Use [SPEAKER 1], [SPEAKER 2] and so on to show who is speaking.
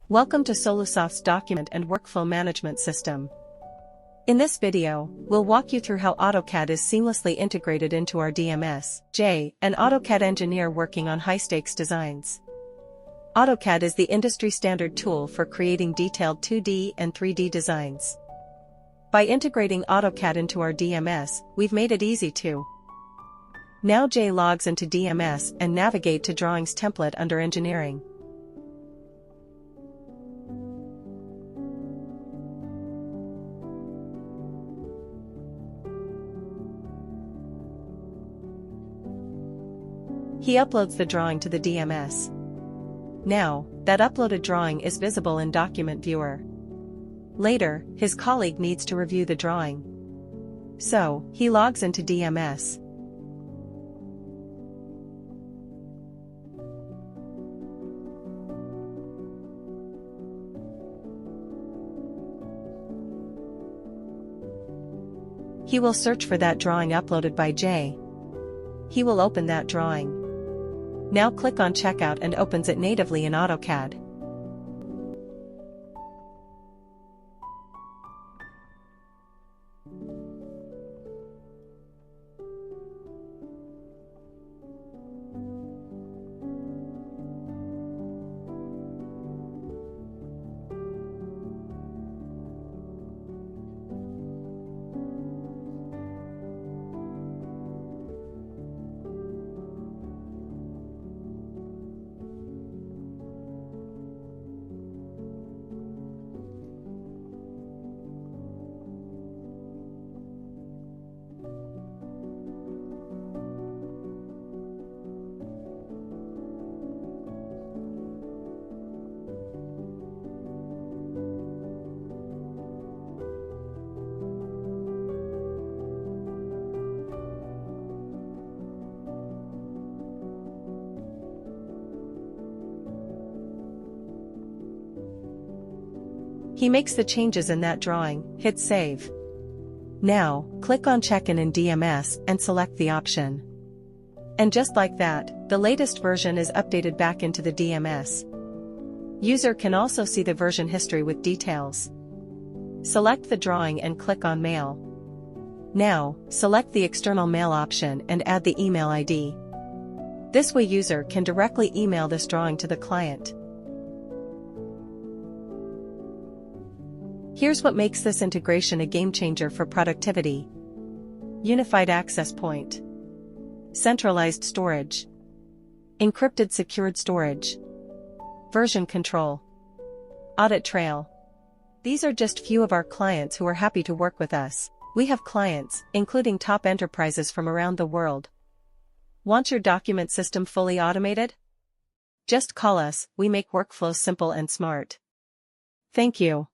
[SPEAKER 1] Welcome to SoluSoft's document and workflow management system. In this video, we'll walk you through how AutoCAD is seamlessly integrated into our DMS. An AutoCAD engineer working on high-stakes designs. AutoCAD is the industry-standard tool for creating detailed 2D and 3D designs. By integrating AutoCAD into our DMS, we've made it easy to. Now Jay logs into DMS and navigate to Drawings template under Engineering. He uploads the drawing to the DMS. Now, that uploaded drawing is visible in Document Viewer. Later, his colleague needs to review the drawing. So, he logs into DMS. He will search for that drawing uploaded by Jay. He will open that drawing. Now click on Checkout and opens it natively in AutoCAD. He makes the changes in that drawing, hit Save. Now, click on Check-in DMS and select the option. And just like that, the latest version is updated back into the DMS. User can also see the version history with details. Select the drawing and click on Mail. Now, select the external mail option and add the email ID. This way user can directly email this drawing to the client. Here's what makes this integration a game-changer for productivity. Unified access point. Centralized storage. Encrypted secured storage. Version control. Audit trail. These are just few of our clients who are happy to work with us. We have clients, including top enterprises from around the world. Want your document system fully automated? Just call us, we make workflows simple and smart. Thank you.